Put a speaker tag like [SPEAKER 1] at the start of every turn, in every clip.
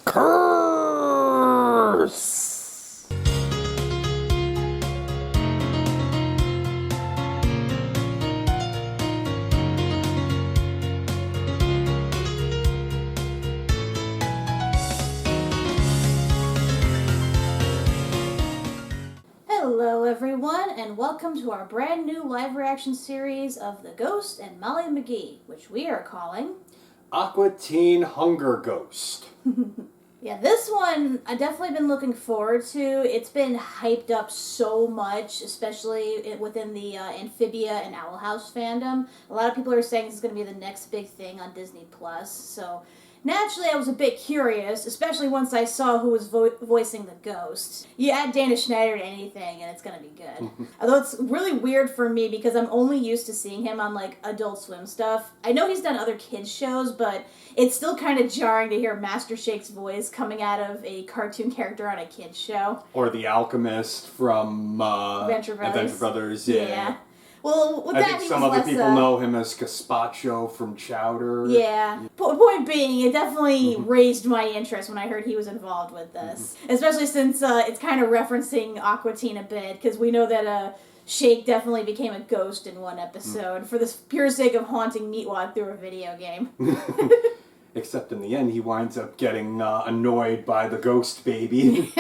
[SPEAKER 1] Curse!
[SPEAKER 2] Hello everyone, and welcome to our brand new live reaction series of the Ghost and Molly McGee, which we are calling
[SPEAKER 1] Aqua Teen Hunger Ghost.
[SPEAKER 2] Yeah, this one I've definitely been looking forward to. It's been hyped up so much, especially within the Amphibia and Owl House fandom. A lot of people are saying this is going to be the next big thing on Disney+, so naturally I was a bit curious, especially once I saw who was voicing the ghost. You add Dana Schneider to anything and it's going to be good. Although it's really weird for me because I'm only used to seeing him on like Adult Swim stuff. I know he's done other kids shows, but it's still kind of jarring to hear Master Shake's voice coming out of a cartoon character on a kids show.
[SPEAKER 1] Or the alchemist from
[SPEAKER 2] Adventure
[SPEAKER 1] Brothers. Yeah.
[SPEAKER 2] Well, with
[SPEAKER 1] I
[SPEAKER 2] that,
[SPEAKER 1] think some other people know him as Gazpacho from Chowder.
[SPEAKER 2] Yeah. Point being, it definitely raised my interest when I heard he was involved with this. Especially since it's kind of referencing Aqua Teen a bit, because we know that Shake definitely became a ghost in one episode for the pure sake of haunting Meatwad through a video game.
[SPEAKER 1] Except in the end, he winds up getting annoyed by the ghost baby.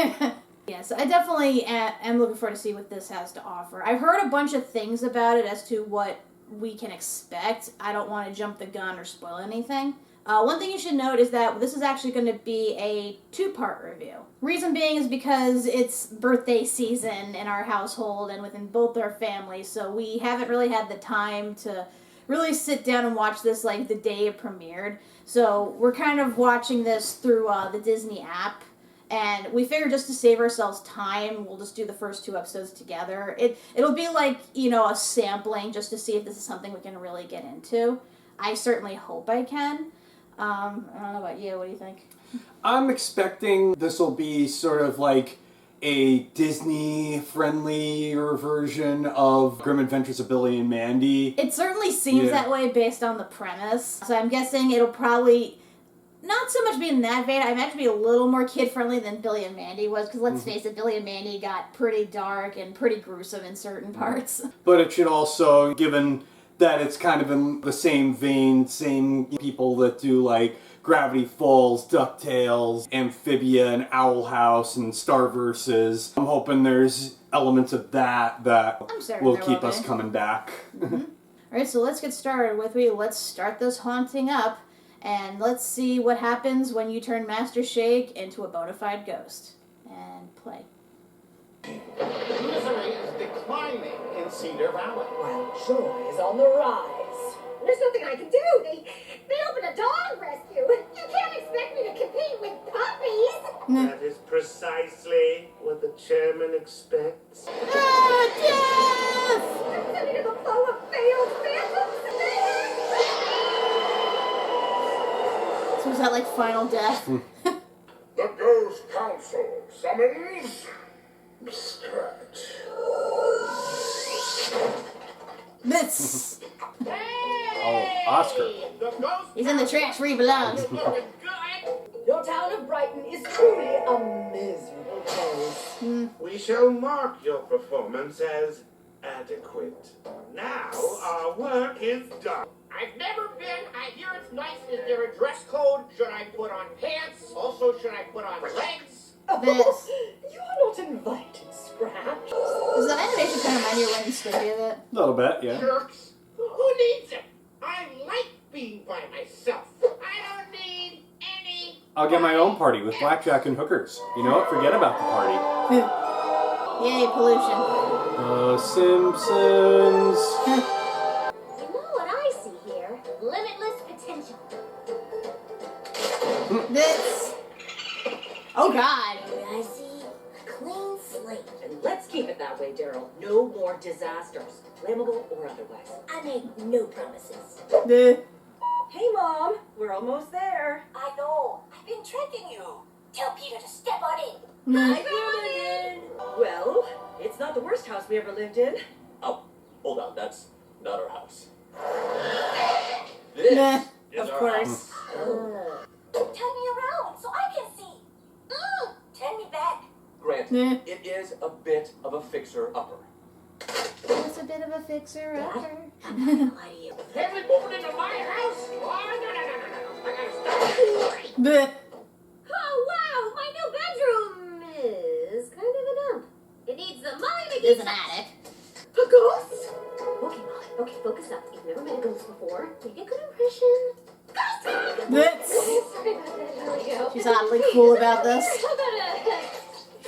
[SPEAKER 2] Yeah, so I definitely am looking forward to see what this has to offer. I've heard a bunch of things about it as to what we can expect. I don't want to jump the gun or spoil anything. One thing you should note is that this is actually going to be a two-part review. Reason being is because it's birthday season in our household and within both our families, so we haven't really had the time to really sit down and watch this like the day it premiered. So we're kind of watching this through the Disney app. And we figured just to save ourselves time, we'll just do the first two episodes together. It'll be like, you know, a sampling just to see if this is something we can really get into. I certainly hope I can. I don't know about you. What do you think?
[SPEAKER 1] I'm expecting this will be sort of like a Disney-friendlier version of Grim Adventures of Billy and Mandy.
[SPEAKER 2] It certainly seems that way based on the premise. So I'm guessing it'll probably not so much be in that vein. I imagine be a little more kid-friendly than Billy and Mandy was, because let's face it, Billy and Mandy got pretty dark and pretty gruesome in certain parts.
[SPEAKER 1] But it should also, given that it's kind of in the same vein, same people that do like Gravity Falls, Ducktales, Amphibia, and Owl House, and Starverses. I'm hoping there's elements of that will keep us coming back.
[SPEAKER 2] Alright, so let's get started with let's start this haunting up. And let's see what happens when you turn Master Shake into a bona fide ghost. And play.
[SPEAKER 3] Misery is declining in Cedar Valley.
[SPEAKER 4] While joy is on the rise.
[SPEAKER 5] There's nothing I can do. They opened a dog rescue. You can't expect me to compete with puppies.
[SPEAKER 3] That is precisely what the chairman expects.
[SPEAKER 2] Jeff!
[SPEAKER 5] I'm sending in the flow of failed phantoms.
[SPEAKER 2] So is that like final death?
[SPEAKER 6] The Ghost Council summons Scratch.
[SPEAKER 2] This.
[SPEAKER 1] Oh, Oscar.
[SPEAKER 3] The ghost
[SPEAKER 2] He's in the trash where he belongs.
[SPEAKER 3] is looking good.
[SPEAKER 4] Your town of Brighton is truly a miserable place.
[SPEAKER 3] We shall mark your performance as adequate. Now our work is done.
[SPEAKER 7] I've never been. I hear it's nice. Is there a dress code? Should I put on pants? Also, should I put on legs?
[SPEAKER 2] This.
[SPEAKER 4] You're not invited, Scratch.
[SPEAKER 2] Does that animation kind of remind you of Ren and Stimpy a bit?
[SPEAKER 1] A little bit, yeah.
[SPEAKER 7] Jerks. Who needs it? I like being by myself. I don't need any.
[SPEAKER 1] I'll get my own party with blackjack and hookers. You know what? Forget about the party.
[SPEAKER 2] Yay, pollution.
[SPEAKER 1] Simpsons.
[SPEAKER 5] You know what I see here? Limitless potential.
[SPEAKER 2] This. Oh God.
[SPEAKER 5] I see a clean slate.
[SPEAKER 4] And let's keep it that way, Daryl. No more disasters, flammable or otherwise.
[SPEAKER 5] I make no promises.
[SPEAKER 4] Hey, Mom. We're almost there.
[SPEAKER 5] I know. I've been tricking you. Tell Peter to step on in.
[SPEAKER 4] Hi, Brandon. Well, it's not the worst house we ever lived in.
[SPEAKER 8] Oh, hold on, that's not our house.
[SPEAKER 2] Nah,
[SPEAKER 8] This is
[SPEAKER 2] of
[SPEAKER 8] our
[SPEAKER 2] course.
[SPEAKER 8] house.
[SPEAKER 5] Turn me around so I can see.
[SPEAKER 2] Nah.
[SPEAKER 8] it is a bit of a fixer-upper.
[SPEAKER 2] It's a bit of a fixer-upper.
[SPEAKER 4] I'm not gonna lie to you.
[SPEAKER 7] Family moving into my house? Oh, no. I gotta stop.
[SPEAKER 2] Bleh.
[SPEAKER 5] Oh, wow, my new bedroom is kind of a dump. It needs the Molly McGee.
[SPEAKER 2] There's an attic.
[SPEAKER 5] A ghost? Okay, Molly, okay, focus up. You've never met a ghost before. Make a good impression. Ghost!
[SPEAKER 2] Bleh.
[SPEAKER 5] Sorry about that, here we go.
[SPEAKER 2] She's oddly cool about this.
[SPEAKER 5] How about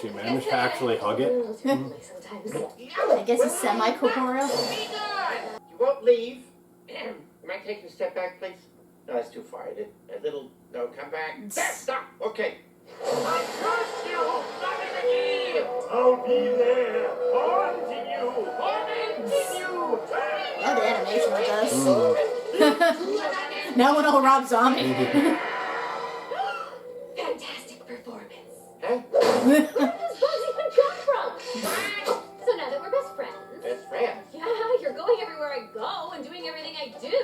[SPEAKER 1] She managed to actually hug it.
[SPEAKER 5] sometimes.
[SPEAKER 2] I guess it's semi-corporeal.
[SPEAKER 7] Be gone. You won't leave. Am I taking a step back, please? No, that's too far. A little. No, come back. There, stop. Okay. I curse you, Molly McGee.
[SPEAKER 3] I'll be there, haunting you.
[SPEAKER 7] Haunting you.
[SPEAKER 2] Love the animation with this. No one will Rob Zombie.
[SPEAKER 5] Fantastic performance.
[SPEAKER 7] Huh?
[SPEAKER 5] Where does Bugs even come from? So now that we're best friends.
[SPEAKER 7] Best friend.
[SPEAKER 5] Yeah, you're going everywhere I go and doing everything I do,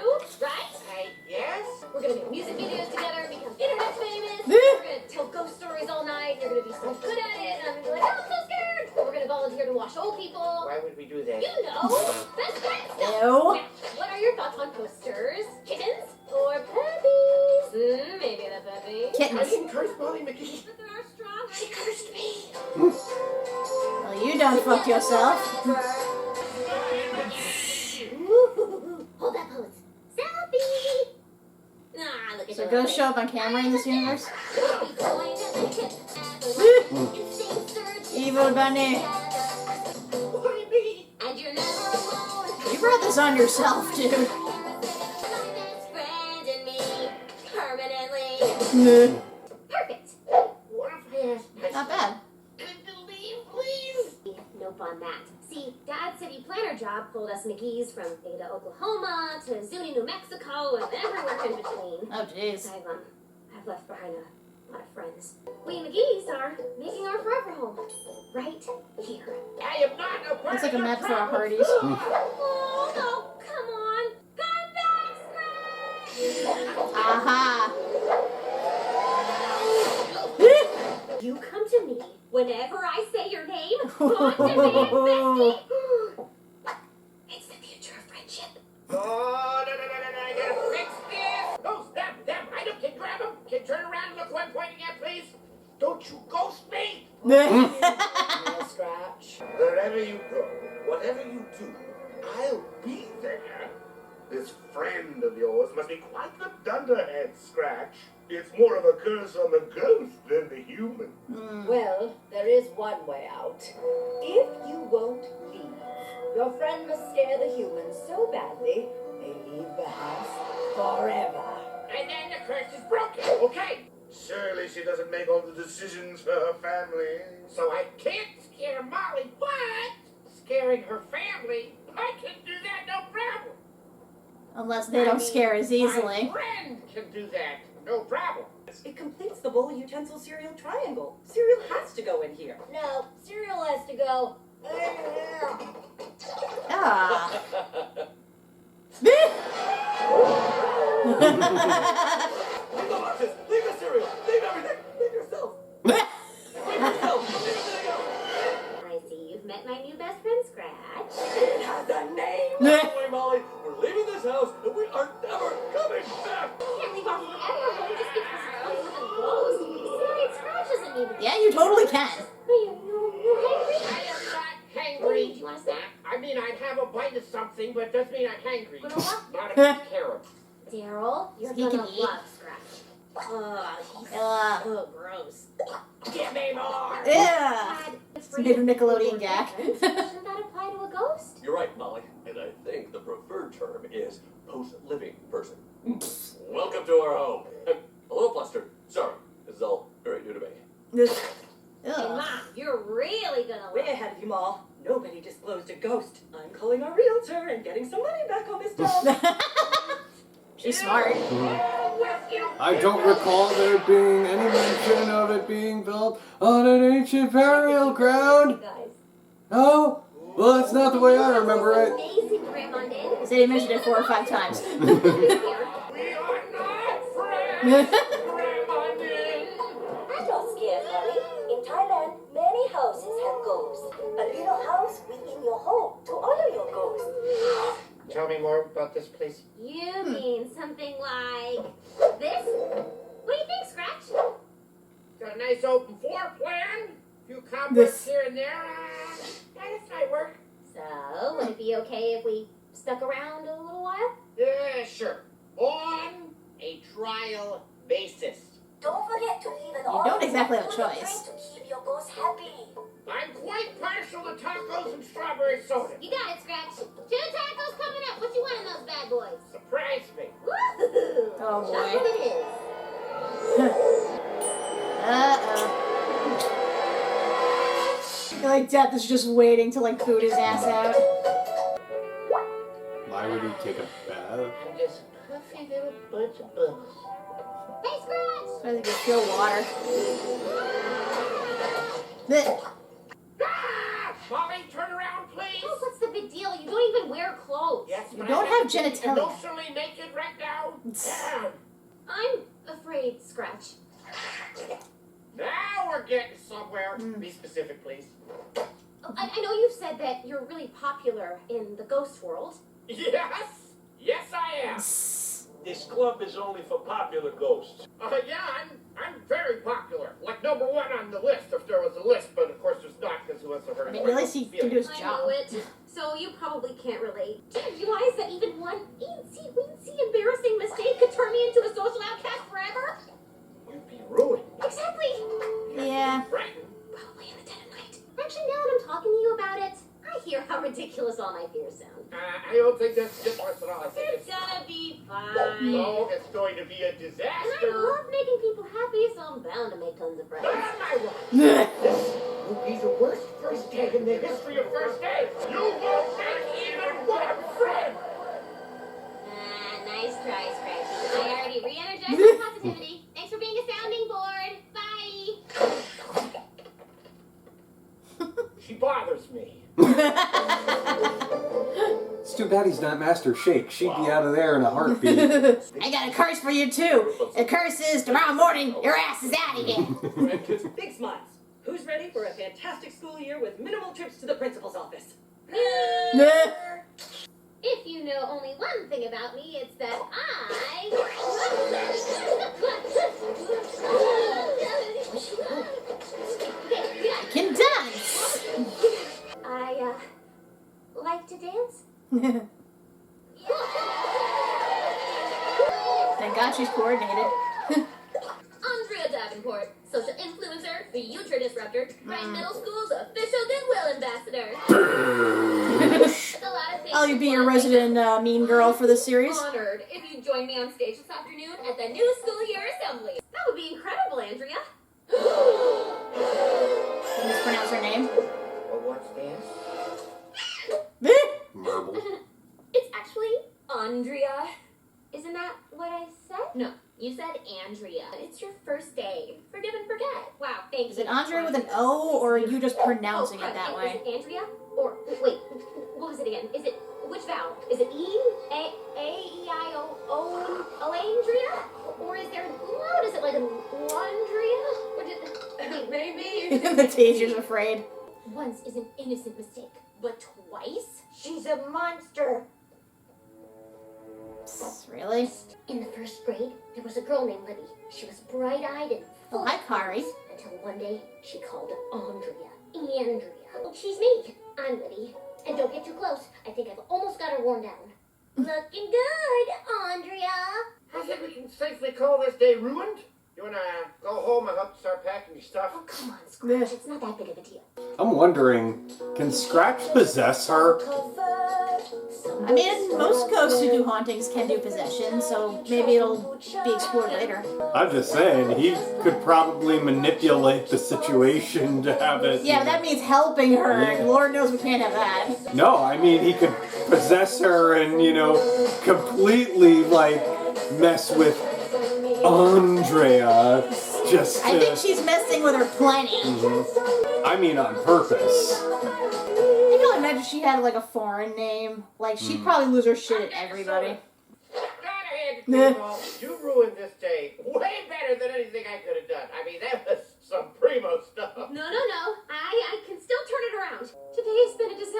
[SPEAKER 5] right?
[SPEAKER 7] Yes?
[SPEAKER 5] We're gonna make music videos together, become internet famous. We're gonna tell ghost stories all night. You're gonna be so good at it, and I'm gonna be like, oh, I'm so scared. And we're gonna volunteer to wash old people.
[SPEAKER 7] Why would we do that?
[SPEAKER 5] You know, best friends stuff.
[SPEAKER 2] Ew.
[SPEAKER 5] Now, what are your thoughts on coasters? Kittens or puppies? Maybe the puppy.
[SPEAKER 7] I
[SPEAKER 2] Kittens.
[SPEAKER 7] didn't curse Molly McGee.
[SPEAKER 5] But there are strong. She cursed me.
[SPEAKER 2] Well, you don't fuck yourself.
[SPEAKER 5] Ooh, hold that pose. Selfie. Ah, look at
[SPEAKER 2] So
[SPEAKER 5] you.
[SPEAKER 2] ghosts show up on camera in this universe? Evil Bunny.
[SPEAKER 7] Why me?
[SPEAKER 5] And you're never alone.
[SPEAKER 2] You brought this on yourself, dude.
[SPEAKER 5] My best friend and me, permanently.
[SPEAKER 2] Meh.
[SPEAKER 5] Perfect.
[SPEAKER 7] What if I asked my
[SPEAKER 2] Not bad.
[SPEAKER 7] Could you leave, please?
[SPEAKER 5] Nope on that. See, Dad's city planner job pulled us McGee's from Ada, Oklahoma to Zuni, New Mexico, and everywhere in between.
[SPEAKER 2] Oh, jeez.
[SPEAKER 5] I've left behind a lot of friends. We McGee's are making our forever home. Right here.
[SPEAKER 7] I am not a part
[SPEAKER 2] Looks like
[SPEAKER 7] of
[SPEAKER 2] a
[SPEAKER 7] your
[SPEAKER 2] map for our
[SPEAKER 7] problem.
[SPEAKER 2] Hardys.
[SPEAKER 5] Oh, no, come on. Come back, Scratch!
[SPEAKER 2] Aha.
[SPEAKER 5] You come to me whenever I say your name. Come to me, bestie. It's the future of friendship.
[SPEAKER 7] Oh, no, I gotta fix this. No, them, I don't, can grab them. Can turn around and look who I'm pointing at, please. Don't you ghost me.
[SPEAKER 4] No Scratch.
[SPEAKER 3] Wherever you go, whatever you do, I'll be there. This friend of yours must be quite the dunderhead, Scratch. It's more of a curse on the ghost than the human.
[SPEAKER 4] Well, there is one way out. If you won't leave, your friend must scare the humans so badly they leave the house forever.
[SPEAKER 7] And then the curse is broken, okay?
[SPEAKER 3] Surely she doesn't make all the decisions for her family.
[SPEAKER 7] So I can't scare Molly, but scaring her family, I can do that no problem.
[SPEAKER 2] Unless they don't scare as easily.
[SPEAKER 7] My friend can do that, no problem.
[SPEAKER 9] It completes the bowl utensil cereal triangle. Cereal has to go in here.
[SPEAKER 5] No, cereal has to go.
[SPEAKER 2] Ah.
[SPEAKER 8] Leave the boxes! Leave the cereal! Leave everything! Leave yourself! Leave yourself!
[SPEAKER 5] I see you've met my new best friend, Scratch.
[SPEAKER 8] It has a name! Don't worry, Molly. We're leaving this house and we are never coming back!
[SPEAKER 5] Can't leave our forever home just because it's close with a ghost. Besides, Scratch doesn't need it.
[SPEAKER 2] Yeah, you totally can.
[SPEAKER 5] You're hungry?
[SPEAKER 7] I am not
[SPEAKER 5] Do
[SPEAKER 7] hangry.
[SPEAKER 5] you want a snack?
[SPEAKER 7] I mean, I'd have a bite of something, but it doesn't mean I'm hangry.
[SPEAKER 5] Granola?
[SPEAKER 7] Not if it's carrot.
[SPEAKER 5] Daryl, you're
[SPEAKER 2] He
[SPEAKER 5] gonna
[SPEAKER 2] can eat.
[SPEAKER 5] love Scratch. He's
[SPEAKER 2] Ugh.
[SPEAKER 5] so gross.
[SPEAKER 7] Give me more!
[SPEAKER 2] Yeah.
[SPEAKER 5] Dad,
[SPEAKER 2] It's made of Nickelodeon gag.
[SPEAKER 5] Shouldn't that apply to a ghost?
[SPEAKER 8] You're right, Molly. And I think the preferred term is post-living person. Welcome to our home. Hello, Fluster. Sorry, this is all very new to me.
[SPEAKER 5] Hey,
[SPEAKER 2] Ugh.
[SPEAKER 5] Mom, you're really gonna
[SPEAKER 9] Way
[SPEAKER 5] love it.
[SPEAKER 9] ahead of you all. Nobody disclosed a ghost. I'm calling our realtor and getting some money back on this dog.
[SPEAKER 2] She's smart.
[SPEAKER 1] I don't recall there being any mention of it being built on an ancient burial ground.
[SPEAKER 5] Guys.
[SPEAKER 1] No? Well, that's not the way I remember it.
[SPEAKER 5] Amazing, Grandma did.
[SPEAKER 2] They mentioned it 4 or 5 times.
[SPEAKER 7] We are not friends! Grandma did!
[SPEAKER 4] I'm not scared, honey. In Thailand, many houses us within your home to honor your ghost.
[SPEAKER 7] Tell me more about this, please.
[SPEAKER 5] You mean something like this? What do you think, Scratch?
[SPEAKER 7] Got a nice open floor plan. A few cobwebs here and there. Yeah, this might work.
[SPEAKER 5] So, would it be okay if we stuck around a little while?
[SPEAKER 7] Yeah, sure. On a trial basis.
[SPEAKER 4] Don't forget to leave an
[SPEAKER 2] You don't exactly have a choice.
[SPEAKER 4] to keep your ghost happy.
[SPEAKER 7] I'm quite partial to tacos and strawberry soda.
[SPEAKER 5] You got it, Scratch. 2 tacos coming up. What you want in those bad boys?
[SPEAKER 7] Surprise me.
[SPEAKER 5] Woo-hoo!
[SPEAKER 2] Oh, boy.
[SPEAKER 5] Just what it is.
[SPEAKER 2] Uh-oh. I feel like Death is just waiting to, like, boot his ass out.
[SPEAKER 1] Why would he take a bath?
[SPEAKER 7] I'm just a puffy little bunch of bubbles.
[SPEAKER 5] Hey, Scratch!
[SPEAKER 2] So I think it's still water. Blech.
[SPEAKER 7] Ah! Molly, turn around, please.
[SPEAKER 5] Oh, what's the big deal? You don't even wear clothes.
[SPEAKER 7] Yes,
[SPEAKER 2] You
[SPEAKER 7] but
[SPEAKER 2] don't
[SPEAKER 7] I
[SPEAKER 2] have
[SPEAKER 7] to be
[SPEAKER 2] genitalia.
[SPEAKER 7] emotionally naked right now. Yeah.
[SPEAKER 5] I'm afraid, Scratch.
[SPEAKER 7] Now we're getting somewhere. Be specific, please.
[SPEAKER 5] Oh, I know you've said that you're really popular in the ghost world.
[SPEAKER 7] Yes. Yes, I am.
[SPEAKER 10] This club is only for popular ghosts.
[SPEAKER 7] Yeah, I'm very popular. Like #1 on the list if there was a list, but of course there's not because who has a very
[SPEAKER 2] I mean, at least he can do his
[SPEAKER 5] I
[SPEAKER 2] job.
[SPEAKER 5] know it. So you probably can't relate. Do you realize that even one eensy-weensy embarrassing mistake could turn me into a social outcast forever?
[SPEAKER 7] You'd be ruined.
[SPEAKER 5] Exactly.
[SPEAKER 2] Yeah.
[SPEAKER 7] Brighton.
[SPEAKER 5] Probably in the dead of night. Actually, now that I'm talking to you about it, I hear how ridiculous all my fears sound.
[SPEAKER 7] I don't think that's ridiculous at all. I think
[SPEAKER 5] It's gonna be fine.
[SPEAKER 7] no, it's going to be a
[SPEAKER 5] And I
[SPEAKER 7] disaster.
[SPEAKER 5] love making people happy, so I'm bound to make tons of friends.
[SPEAKER 7] That's my wife. This will be the worst first day in the history of first days. You won't make even one friend.
[SPEAKER 5] Nice try, Scratchy. I already re-energized my positivity. Thanks for being a sounding board. Bye.
[SPEAKER 7] She bothers me.
[SPEAKER 1] It's too bad he's not Master Shake. She'd be out of there in a heartbeat.
[SPEAKER 2] I got a curse for you, too. The curse is tomorrow morning, your ass is out of here.
[SPEAKER 9] Big smiles. Who's ready for a fantastic school year with minimal trips to the principal's office?
[SPEAKER 5] If you know only one thing about me, it's that
[SPEAKER 2] I can dance.
[SPEAKER 5] I like to dance.
[SPEAKER 2] Thank God she's coordinated.
[SPEAKER 5] Andrea Davenport, social influencer, future disruptor, Brighton Middle School's official Goodwill ambassador. That's a lot of things.
[SPEAKER 2] I'll be your resident mean girl for this series.
[SPEAKER 5] Honored if you join me on stage this afternoon at the new school year assembly. That would be incredible, Andrea.
[SPEAKER 2] Can you mispronounce her name?
[SPEAKER 7] Well, what's this?
[SPEAKER 1] Marble.
[SPEAKER 5] It's actually Andrea. Isn't that what I said? No, you said Andrea. It's your first day. Forgive and forget. Wow, thank you.
[SPEAKER 2] Is it Andre with an O, or are you just pronouncing it that
[SPEAKER 5] Is
[SPEAKER 2] way?
[SPEAKER 5] it Andrea? Or, wait, what was it again? Is it, which vowel? Is it E? A-E-I-O-O, Andrea? Or is there, what is it, like an Andrea?
[SPEAKER 9] Maybe.
[SPEAKER 2] The teacher's afraid.
[SPEAKER 5] Once is an innocent mistake, but twice?
[SPEAKER 4] She's a monster.
[SPEAKER 2] Really?
[SPEAKER 5] In the first grade, there was a girl named Libby. She was bright-eyed and full
[SPEAKER 2] Oh, hi,
[SPEAKER 5] of
[SPEAKER 2] Kari.
[SPEAKER 5] promise, until one day she called Andrea. Andrea. Oh, she's me. I'm Libby. And don't get too close. I think I've almost got her worn down. Looking good, Andrea.
[SPEAKER 7] I think we can safely call this day ruined. You wanna go home and help start packing your stuff?
[SPEAKER 5] Oh, come on, Scratch. It's not that big of a deal.
[SPEAKER 1] I'm wondering, can Scratch possess her?
[SPEAKER 2] I mean, most ghosts who do hauntings can do possession, so maybe it'll be explored later.
[SPEAKER 1] I'm just saying, he could probably manipulate the situation to have it.
[SPEAKER 2] Yeah, but that means helping her,
[SPEAKER 1] Yeah.
[SPEAKER 2] and Lord knows we can't have that.
[SPEAKER 1] No, I mean, he could possess her and, completely, mess with Andrea. Just to,
[SPEAKER 2] I think she's messing with her plenty.
[SPEAKER 1] I mean, on purpose.
[SPEAKER 2] I can imagine she had a foreign name. She'd probably lose her shit at everybody.
[SPEAKER 7] Gotta hand it to you, Paul. You ruined this day way better than anything I could have done. I mean, that was some primo stuff.
[SPEAKER 5] No. I can still turn it around. Today's been a disaster.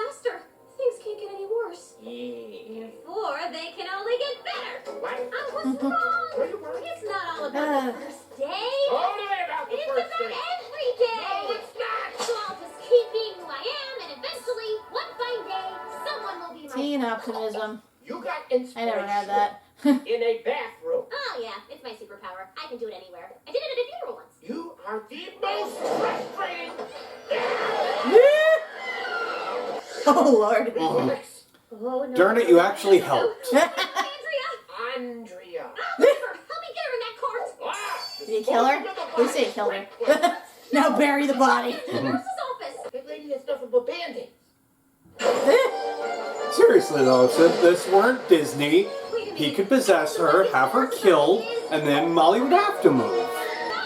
[SPEAKER 5] Every day!
[SPEAKER 7] No, it's not!
[SPEAKER 5] So I'll just keep being who I am, and eventually, one fine day, someone will be my...
[SPEAKER 2] Teen optimism.
[SPEAKER 7] You got
[SPEAKER 2] I
[SPEAKER 7] inspiration
[SPEAKER 2] never had that.
[SPEAKER 7] in a bathroom.
[SPEAKER 5] Oh yeah, it's my superpower. I can do it anywhere. I did it at a funeral once.
[SPEAKER 7] You are the most frustrating.
[SPEAKER 2] Oh, Lord.
[SPEAKER 5] Oh no.
[SPEAKER 1] Darn it, you actually helped.
[SPEAKER 5] Andrea!
[SPEAKER 7] Andrea.
[SPEAKER 5] Help me get her in that court!
[SPEAKER 7] Ah,
[SPEAKER 2] Did he kill her? We say he killed her. Now bury the body.
[SPEAKER 5] The nurse's office!
[SPEAKER 7] That lady has nothing but band-aids.
[SPEAKER 1] Seriously though, if this weren't Disney, he could possess her, have her killed, and then Molly would have to move.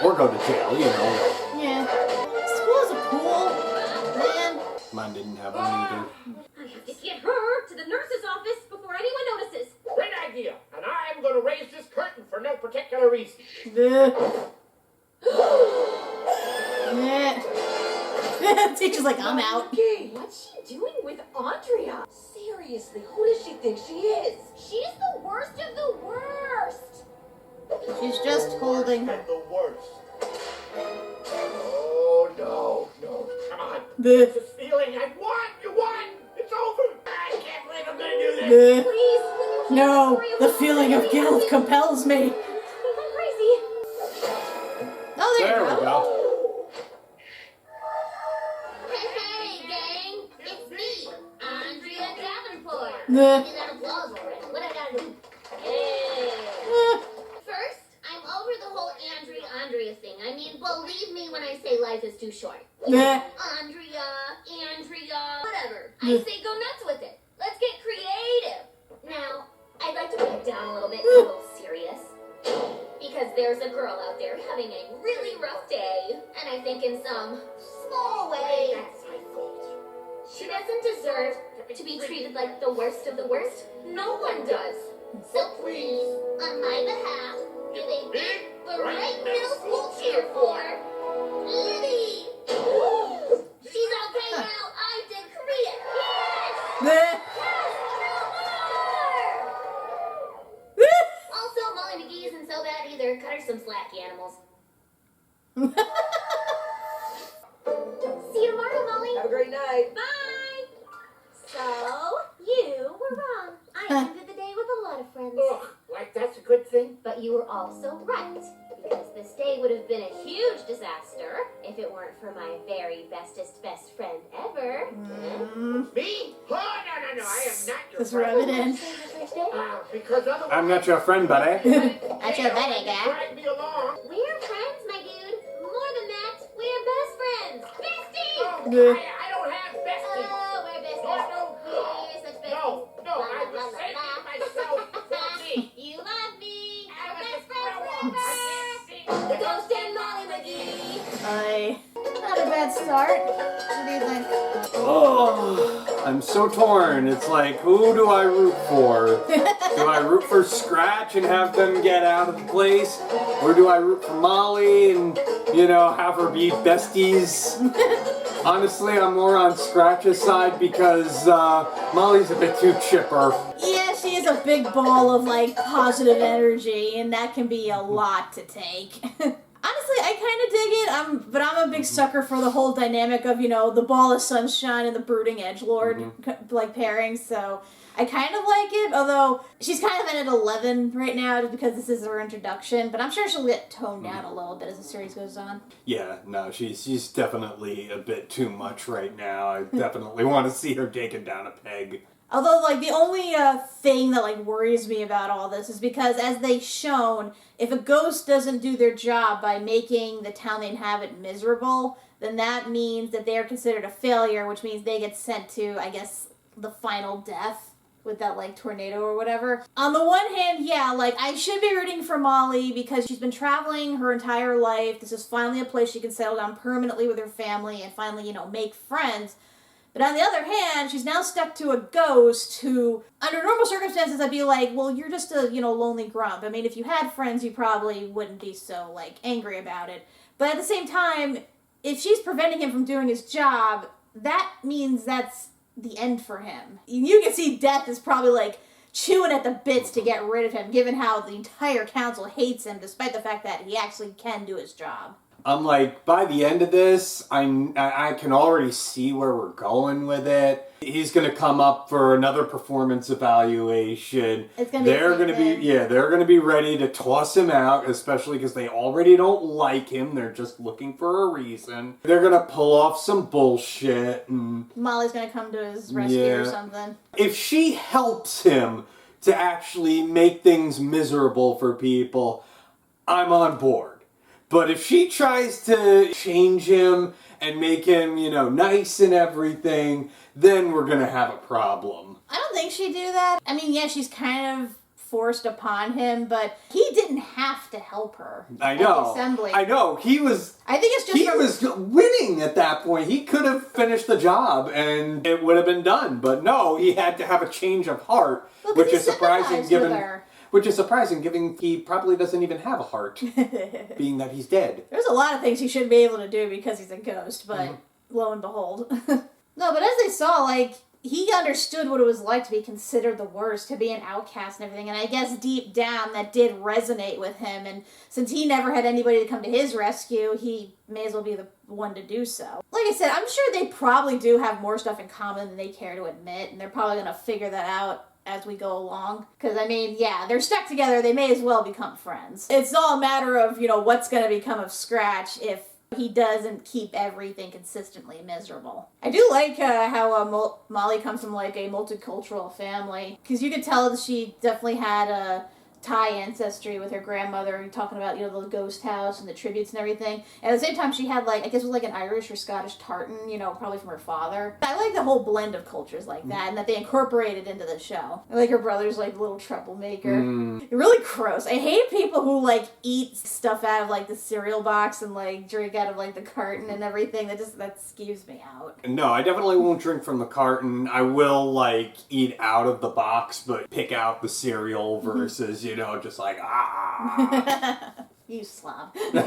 [SPEAKER 1] Or go to jail, you know.
[SPEAKER 2] Yeah. School is a pool. Man.
[SPEAKER 1] Mine didn't have one either.
[SPEAKER 5] I have to get her to the nurse's office before anyone notices.
[SPEAKER 7] Great idea. And I'm going to raise this curtain for no particular reason.
[SPEAKER 2] Teacher's like, I'm out.
[SPEAKER 9] Okay, what's she doing with Andrea? Seriously, who does she think she is?
[SPEAKER 5] She's the worst of the worst.
[SPEAKER 2] She's just holding her.
[SPEAKER 3] And the worst.
[SPEAKER 7] Oh, no. Come on.
[SPEAKER 2] Bleh.
[SPEAKER 7] This feeling. I won. You won. It's over. I can't believe I'm going to do this.
[SPEAKER 2] Bleh.
[SPEAKER 5] Please, will you keep
[SPEAKER 2] No,
[SPEAKER 5] story of
[SPEAKER 2] the
[SPEAKER 5] what
[SPEAKER 2] feeling of
[SPEAKER 5] Andrea
[SPEAKER 2] guilt
[SPEAKER 5] did?
[SPEAKER 2] compels me.
[SPEAKER 5] I'm going crazy.
[SPEAKER 2] Oh, there
[SPEAKER 1] There
[SPEAKER 2] you
[SPEAKER 1] we
[SPEAKER 2] go.
[SPEAKER 1] go.
[SPEAKER 5] Hey, gang. It's me, Andrea Davenport.
[SPEAKER 2] Bleh.
[SPEAKER 5] Get that applause already. What I gotta do? Hey. First, I'm over the whole Andrea thing. I mean, believe me when I say life is too short.
[SPEAKER 2] Bleh.
[SPEAKER 5] Andrea, whatever. I say go nuts with it. Let's get creative. Now, I'd like to bring it down a little bit, a little serious. Because there's a girl out there having a really rough day, and I think in some small way,
[SPEAKER 7] That's my fault.
[SPEAKER 5] she doesn't deserve to be treated like the worst of the worst. No one does. So please, on my behalf, give a big, bright middle school cheer for Libby. She's okay now. I decree it. Yes!
[SPEAKER 2] Bleh.
[SPEAKER 5] Yes! Also, Molly McGee isn't so bad either. Cut her some slack, you animals. See you tomorrow, Molly.
[SPEAKER 9] Have a great night.
[SPEAKER 5] Bye. So, you were wrong. I ended the day with a lot of friends.
[SPEAKER 7] Ugh, like that's a good thing?
[SPEAKER 5] But you were also right. Because this day would have been a huge disaster if it weren't for my very bestest best friend ever.
[SPEAKER 7] Me? Oh, no. I am not your
[SPEAKER 2] Let's
[SPEAKER 7] friend.
[SPEAKER 2] rub it in.
[SPEAKER 7] Because otherwise...
[SPEAKER 1] I'm not your friend, buddy.
[SPEAKER 2] That's your buddy, guy.
[SPEAKER 7] Drag me along.
[SPEAKER 5] We're friends, my dude. More than that, we're best friends. Besties!
[SPEAKER 7] Oh,
[SPEAKER 2] Bleh.
[SPEAKER 7] I don't have besties.
[SPEAKER 5] Oh, we're besties.
[SPEAKER 7] No.
[SPEAKER 5] We're such besties.
[SPEAKER 7] No,
[SPEAKER 5] La,
[SPEAKER 7] I
[SPEAKER 5] la,
[SPEAKER 7] was
[SPEAKER 5] la,
[SPEAKER 7] saving
[SPEAKER 5] la.
[SPEAKER 7] myself for me.
[SPEAKER 5] You love me.
[SPEAKER 7] I
[SPEAKER 5] We're
[SPEAKER 7] was
[SPEAKER 5] best
[SPEAKER 7] a
[SPEAKER 5] friends
[SPEAKER 7] grower.
[SPEAKER 5] forever.
[SPEAKER 7] I can't sing.
[SPEAKER 5] Ghost and Molly McGee.
[SPEAKER 2] Not a bad start. What do you think?
[SPEAKER 1] Oh, I'm so torn. It's like, who do I root for? Do I root for Scratch and have them get out of the place? Or do I root for Molly and, have her be besties? Honestly, I'm more on Scratch's side because Molly's a bit too chipper.
[SPEAKER 2] Yeah, she is a big ball of positive energy, and that can be a lot to take. Honestly, I kind of dig it. But I'm a big sucker for the whole dynamic of the ball of sunshine and the brooding edgelord pairing. So I kind of like it. Although she's kind of at an 11 right now, just because this is her introduction. But I'm sure she'll get toned down a little bit as the series goes on.
[SPEAKER 1] Yeah, no, she's definitely a bit too much right now. I definitely want to see her taken down a peg.
[SPEAKER 2] Although, the only thing that, worries me about all this is because, as they've shown, if a ghost doesn't do their job by making the town they inhabit miserable, then that means that they are considered a failure, which means they get sent to, I guess, the final death with that, tornado or whatever. On the one hand, yeah, I should be rooting for Molly because she's been traveling her entire life. This is finally a place she can settle down permanently with her family and finally, make friends. But on the other hand, she's now stuck to a ghost who, under normal circumstances, I'd be like, well, you're just a, lonely grump. I mean, if you had friends, you probably wouldn't be so, angry about it. But at the same time, if she's preventing him from doing his job, that means that's the end for him. You can see Death is probably, chewing at the bits to get rid of him, given how the entire council hates him, despite the fact that he actually can do his job.
[SPEAKER 1] I'm like, by the end of this, I can already see where we're going with it. He's going to come up for another performance evaluation.
[SPEAKER 2] It's going to be
[SPEAKER 1] they're going to be ready to toss him out, especially because they already don't like him. They're just looking for a reason. They're going to pull off some bullshit. And
[SPEAKER 2] Molly's going to come to his rescue or something.
[SPEAKER 1] If she helps him to actually make things miserable for people, I'm on board. But if she tries to change him and make him, nice and everything, then we're gonna have a problem.
[SPEAKER 2] I don't think she'd do that. I mean, yeah, she's kind of forced upon him, but he didn't have to help her.
[SPEAKER 1] I know.
[SPEAKER 2] At the assembly.
[SPEAKER 1] I know. He was winning at that point. He could have finished the job and it would have been done. But no, he had to have a change of heart, which is surprising given he probably doesn't even have a heart, being that he's dead.
[SPEAKER 2] There's a lot of things he shouldn't be able to do because he's a ghost, but lo and behold. No, but as they saw, he understood what it was like to be considered the worst, to be an outcast and everything, and I guess deep down that did resonate with him, and since he never had anybody to come to his rescue, he may as well be the one to do so. Like I said, I'm sure they probably do have more stuff in common than they care to admit, and they're probably going to figure that out as we go along. Because, they're stuck together, they may as well become friends. It's all a matter of, what's going to become of Scratch if he doesn't keep everything consistently miserable. I do like how Molly comes from a multicultural family, because you could tell that she definitely had a Thai ancestry with her grandmother, talking about the ghost house and the tributes and everything. And at the same time, she had I guess it was an Irish or Scottish tartan, probably from her father. I like the whole blend of cultures like that, and that they incorporated into the show. I like her brother's a little troublemaker. Really gross. I hate people who eat stuff out of the cereal box and drink out of the carton and everything. That skeeves me out.
[SPEAKER 1] No, I definitely won't drink from the carton. I will eat out of the box, but pick out the cereal versus just
[SPEAKER 2] You slob. And I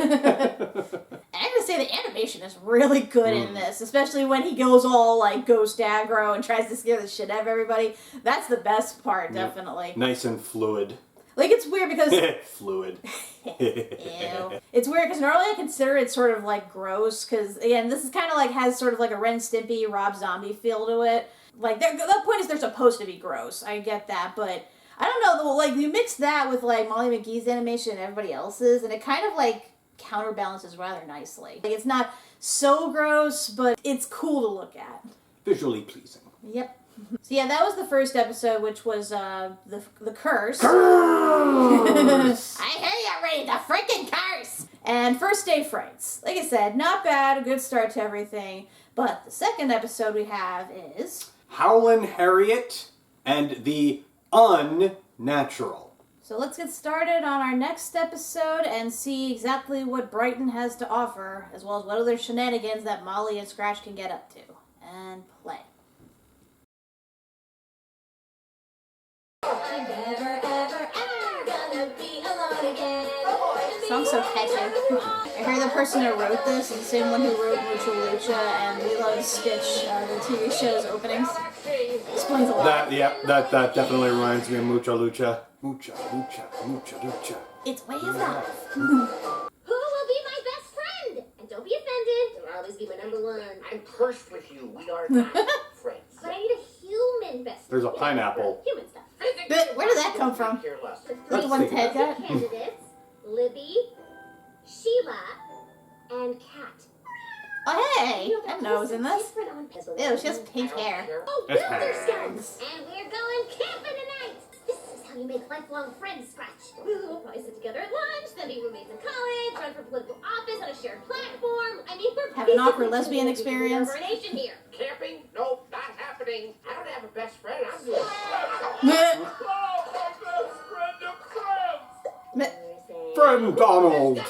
[SPEAKER 2] have to say, the animation is really good in this, especially when he goes all ghost aggro and tries to scare the shit out of everybody. That's the best part, definitely.
[SPEAKER 1] Nice and fluid.
[SPEAKER 2] It's weird because...
[SPEAKER 1] Fluid.
[SPEAKER 2] Ew. It's weird because normally I consider it sort of gross, because again, this is kind of has sort of a Ren Stimpy, Rob Zombie feel to it. The point is they're supposed to be gross. I get that, but I don't know, you mix that with Molly McGee's animation and everybody else's, and it kind of counterbalances rather nicely. It's not so gross, but it's cool to look at.
[SPEAKER 1] Visually pleasing.
[SPEAKER 2] Yep. So yeah, that was the first episode, which was the curse.
[SPEAKER 1] Curse!
[SPEAKER 2] I hear you already, the freaking curse! And First Day Frights. Like I said, not bad, a good start to everything. But the second episode we have is...
[SPEAKER 1] Howlin' Harriet and the Unnatural.
[SPEAKER 2] So let's get started on our next episode and see exactly what Brighton has to offer, as well as what other shenanigans that Molly and Scratch can get up to. And play. Song's so catchy. I heard the person who wrote this is the same one who wrote Mucha Lucha and Lilo and Stitch, the TV show's openings. Explains a lot.
[SPEAKER 1] That definitely reminds me of Mucha Lucha. Mucha Lucha, Mucha Lucha.
[SPEAKER 2] It's way of life.
[SPEAKER 5] Who will be my best friend? And don't be offended. You'll always be my number one.
[SPEAKER 7] I'm cursed with you. We are not friends.
[SPEAKER 5] But I need a human best friend.
[SPEAKER 1] There's a pineapple.
[SPEAKER 5] Human stuff.
[SPEAKER 2] But where did that come from?
[SPEAKER 5] The
[SPEAKER 1] Let's
[SPEAKER 5] three
[SPEAKER 1] think about
[SPEAKER 2] got?
[SPEAKER 5] candidates, Libby, Sheila, and Kat.
[SPEAKER 2] Oh, hey! I didn't know it was in this.
[SPEAKER 5] It
[SPEAKER 2] was just pink hair.
[SPEAKER 5] Oh,
[SPEAKER 1] It's
[SPEAKER 5] Builder
[SPEAKER 1] hair.
[SPEAKER 5] Scouts! And we're going camping tonight! This is how you make lifelong friends, Scratch. We'll probably sit together at lunch, then be roommates in college, run for political office on a shared platform. We're
[SPEAKER 2] Have an awkward lesbian experience.
[SPEAKER 5] Our nation here.
[SPEAKER 7] Camping? Nope, not happening. I don't have a best friend. I'm good.
[SPEAKER 1] Friend Donald.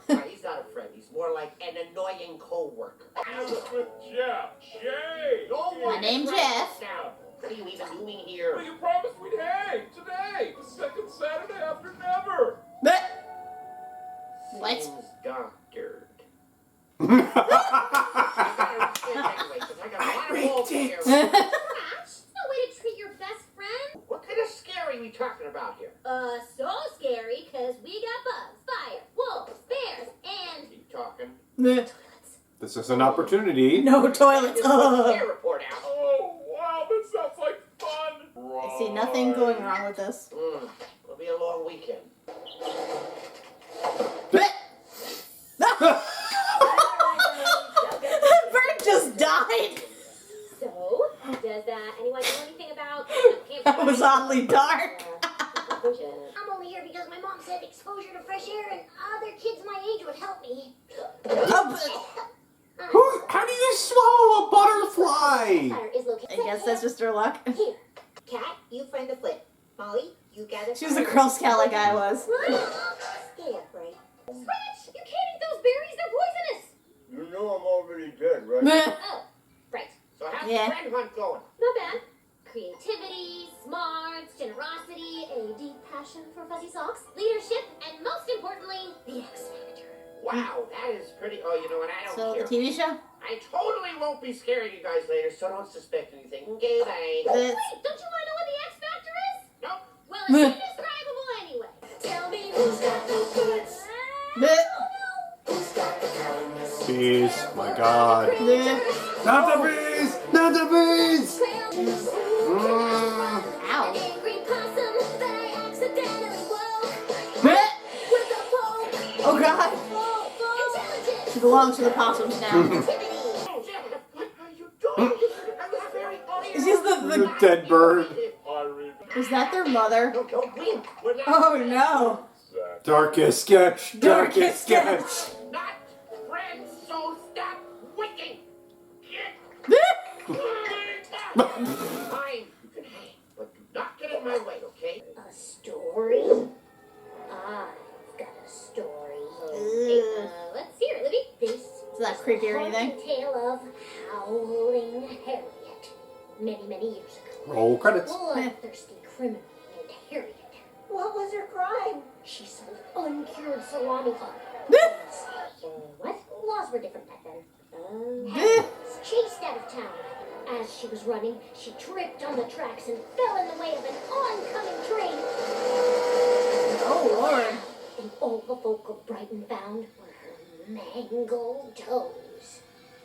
[SPEAKER 7] No, he's not a friend. He's more like an annoying co-worker.
[SPEAKER 10] Jeff, Jay!
[SPEAKER 2] My name's Jeff.
[SPEAKER 7] Now, what are you even doing here?
[SPEAKER 10] Well, you promised we'd hang today, the second Saturday after never.
[SPEAKER 2] What?
[SPEAKER 7] Seems doctored.
[SPEAKER 5] Scratch, no way to treat your best friend.
[SPEAKER 7] What kind of scary are we talking about here?
[SPEAKER 5] So scary, cause we got bugs, fire, wolves, bears, and...
[SPEAKER 7] Keep talking.
[SPEAKER 2] Meh.
[SPEAKER 1] This is an opportunity.
[SPEAKER 2] No toilets.
[SPEAKER 7] Scare report out.
[SPEAKER 10] Oh, wow, that sounds like fun.
[SPEAKER 2] I see nothing going wrong with this.
[SPEAKER 7] It'll be a long weekend.
[SPEAKER 2] Bird just died.
[SPEAKER 5] So, does anyone know anything about
[SPEAKER 2] That was oddly dark.
[SPEAKER 5] I'm only here because my mom said exposure to fresh air and other kids my age would help me.
[SPEAKER 1] How do you swallow a butterfly?
[SPEAKER 5] Fire is located.
[SPEAKER 2] I guess that's just her luck.
[SPEAKER 5] Here. Kat, you friend the flip. Molly, you gather.
[SPEAKER 2] She was a Girl Scout like I was.
[SPEAKER 5] Scare, right? Scratch! You can't eat those berries, they're poisonous!
[SPEAKER 6] You know I'm already dead, right?
[SPEAKER 5] Oh, right.
[SPEAKER 7] So how's
[SPEAKER 2] Yeah.
[SPEAKER 7] the friend hunt going?
[SPEAKER 5] Not bad. Creativity, smarts, generosity, a deep passion for fuzzy socks, leadership, and most importantly, the X Factor.
[SPEAKER 7] Wow, that is pretty. Oh, you know what? I don't
[SPEAKER 2] So,
[SPEAKER 7] care.
[SPEAKER 2] the TV show?
[SPEAKER 7] I totally won't be scaring you guys later, so don't suspect anything. Okay, bye.
[SPEAKER 2] The-
[SPEAKER 5] Wait, don't you want to know what the X Factor is?
[SPEAKER 7] Nope.
[SPEAKER 5] Well, it's indescribable anyway. Tell me who's got the goods.
[SPEAKER 1] Bees, my god. Not the bees! Not the bees!
[SPEAKER 2] Ow.
[SPEAKER 5] Angry possum that I accidentally woke with a poke.
[SPEAKER 2] Oh god.
[SPEAKER 5] Intelligent.
[SPEAKER 2] She belongs to the possums now.
[SPEAKER 5] Activity.
[SPEAKER 7] Oh, Jeff, what are you doing? I was very
[SPEAKER 2] Is this
[SPEAKER 1] The dead bird.
[SPEAKER 2] is that their mother?
[SPEAKER 7] No, don't blink. We're not.
[SPEAKER 2] Oh no.
[SPEAKER 1] Darkest sketch. Darkest sketch.
[SPEAKER 7] Not friends, so stop winking. Fine, you can hang, but do not get in my way, okay?
[SPEAKER 5] A story? I've got a story. Okay, let's hear it, Libby. This
[SPEAKER 2] Is that creepy or anything?
[SPEAKER 5] haunting tale of Howling Harriet. Many, many years ago.
[SPEAKER 1] Roll credits.
[SPEAKER 5] Bloodthirsty criminal named Harriet. What was her crime? She sold uncured salami. What? Laws were different back then. Harriet was chased out of town. As she was running, she tripped on the tracks and fell in the way of an oncoming train.
[SPEAKER 2] Oh lord.
[SPEAKER 5] And all the folk of Brighton found were her mangled toes.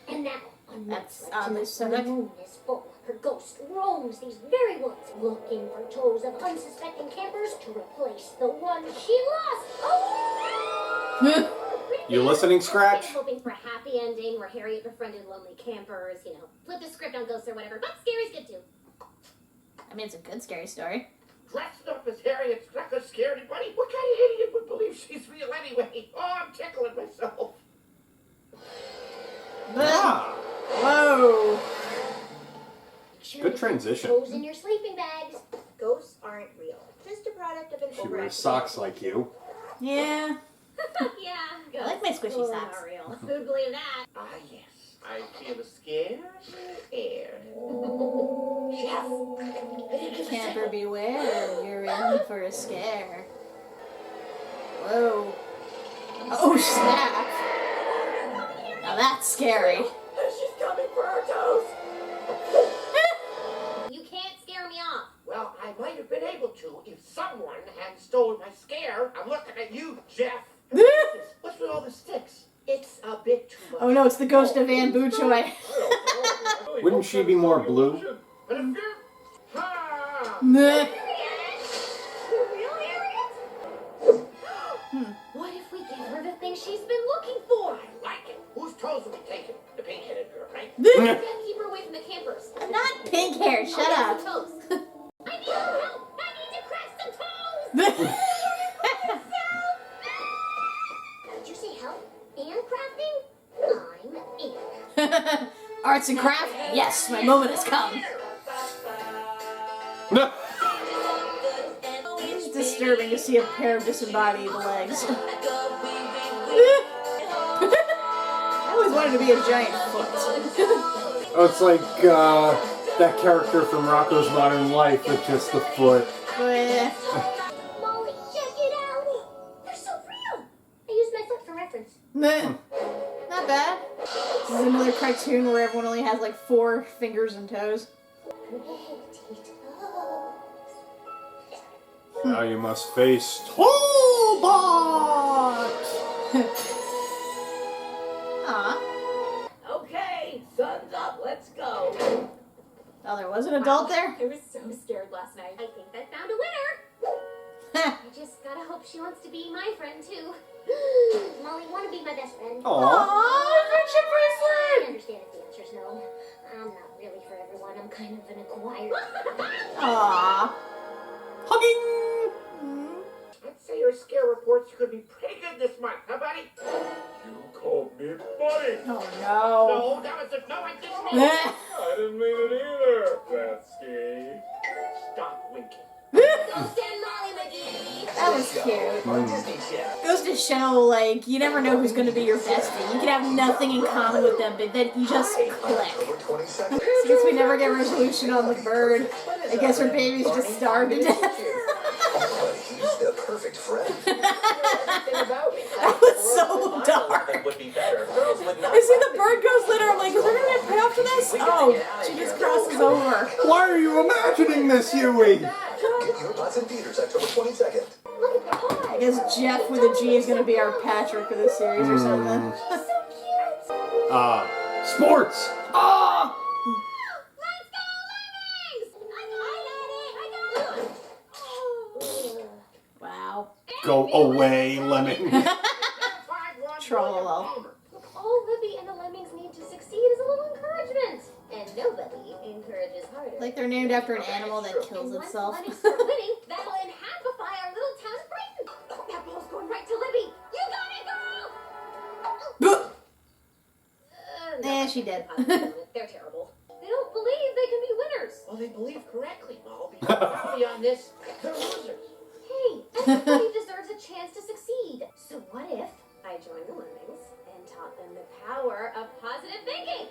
[SPEAKER 5] And now, on
[SPEAKER 2] That's
[SPEAKER 5] nights
[SPEAKER 2] oddly
[SPEAKER 5] like
[SPEAKER 2] specific.
[SPEAKER 5] the moon is full, her ghost roams these very woods, looking for toes of unsuspecting campers to replace the one she lost. Oh!
[SPEAKER 1] You listening, Scratch?
[SPEAKER 5] Hoping for a happy ending where Harriet befriended lonely campers, flip the script on ghosts or whatever, but scary's good too.
[SPEAKER 2] I mean, it's a good scary story.
[SPEAKER 7] Dressed up as Harriet's not gonna scare anybody. What kind of idiot would believe she's real anyway? Oh, I'm tickling myself.
[SPEAKER 1] Ah,
[SPEAKER 2] Whoa.
[SPEAKER 5] Sure
[SPEAKER 1] good
[SPEAKER 5] to
[SPEAKER 1] transition.
[SPEAKER 5] put toes in your sleeping bags. Ghosts aren't real. Just a product of an
[SPEAKER 1] She
[SPEAKER 5] overactive
[SPEAKER 1] wears socks like you.
[SPEAKER 2] Yeah.
[SPEAKER 5] Yeah,
[SPEAKER 2] I like my squishy
[SPEAKER 5] ghosts
[SPEAKER 2] socks.
[SPEAKER 5] are real. Who'd believe that?
[SPEAKER 7] Ah, yes. I feel a scare in the air. Jeff!
[SPEAKER 2] Camper beware, you're in for a scare. Whoa. Oh snap. Now that's scary.
[SPEAKER 7] She's coming for her toes!
[SPEAKER 5] You can't scare me off.
[SPEAKER 7] Well, I might have been able to if someone had stolen my scare. I'm looking at you, Jeff. What's with all the sticks? It's a bit too much.
[SPEAKER 2] Oh no, it's the ghost of Anne Bouchoy.
[SPEAKER 1] Wouldn't she be more blue?
[SPEAKER 7] But if you're... Ha!
[SPEAKER 2] Nah.
[SPEAKER 5] What if we give her the thing she's been looking for?
[SPEAKER 7] I like it. Whose toes are we taking? The pink-headed girl, right?
[SPEAKER 5] We gotta keep her away from the campers.
[SPEAKER 2] Not pink hair, shut
[SPEAKER 5] I'll
[SPEAKER 2] up.
[SPEAKER 5] get some toes. I need some help. I need to crack some toes. Did you say help and crafting? I'm in.
[SPEAKER 2] Arts and craft? Yes, my moment has come. It's disturbing to see a pair of disembodied legs. I always wanted to be a giant foot.
[SPEAKER 1] Oh, it's like that character from Rocko's Modern Life with just the foot.
[SPEAKER 2] But,
[SPEAKER 5] Molly, check it out. They're so real. I used my foot for reference.
[SPEAKER 2] meh. Not bad. This is another cartoon where everyone only has like 4 fingers and toes.
[SPEAKER 1] Now you must face Toolbot!
[SPEAKER 2] was an adult there?
[SPEAKER 5] I was so scared last night. I think I found a winner. I just gotta hope she wants to be my friend too. Molly, wanna be my best friend?
[SPEAKER 2] Aww, friendship
[SPEAKER 5] I
[SPEAKER 2] bracelet!
[SPEAKER 5] understand if the answer's no. I'm not really for everyone. I'm kind of an acquired.
[SPEAKER 2] Aww.
[SPEAKER 1] Hugging!
[SPEAKER 7] I'd say your scare reports could be pretty good this month, huh, buddy?
[SPEAKER 10] You called me buddy.
[SPEAKER 2] Oh
[SPEAKER 7] No, that was a no. I didn't mean
[SPEAKER 2] no.
[SPEAKER 7] it.
[SPEAKER 10] I didn't mean it either, Batsky.
[SPEAKER 7] Stop winking.
[SPEAKER 5] Ghost and Molly McGee.
[SPEAKER 2] That was cute. Goes to show, like, you never know who's gonna be your bestie. You can have nothing in common with them, but then you just click. Since we never get resolution on the bird, I guess her baby's just starved to death.
[SPEAKER 11] The perfect friend.
[SPEAKER 2] That was so dark.
[SPEAKER 11] Would be better. Girls would not
[SPEAKER 2] I see the bird goes later, I'm like, is there gonna be a payoff to this? Oh, she just crosses over.
[SPEAKER 1] Why are you imagining this, Huey?
[SPEAKER 11] Get your butts in theaters October 22nd.
[SPEAKER 2] I guess Jeff with a G is gonna be our Patrick for this series or something.
[SPEAKER 1] Sports! Ah!
[SPEAKER 5] Let's go, Lemmings! I got it!
[SPEAKER 2] Wow.
[SPEAKER 1] Go away, Lemming.
[SPEAKER 2] Trollolo.
[SPEAKER 5] All Libby and the Lemmings need to succeed is a little encouragement. And nobody encourages harder.
[SPEAKER 2] Like they're named after an animal that kills
[SPEAKER 5] And once
[SPEAKER 2] itself.
[SPEAKER 5] the Lemmings start winning, that'll inhabify our little town of Brighton. That ball's going right to Libby. You got it, girl!
[SPEAKER 2] Eh, she did.
[SPEAKER 5] They're terrible. They don't believe they can be winners.
[SPEAKER 7] Well, they believe correctly, Mo. Because probably on this, they're losers.
[SPEAKER 5] Hey, everybody deserves a chance to succeed. So what if I joined the Lemmings and taught them the power of positive thinking?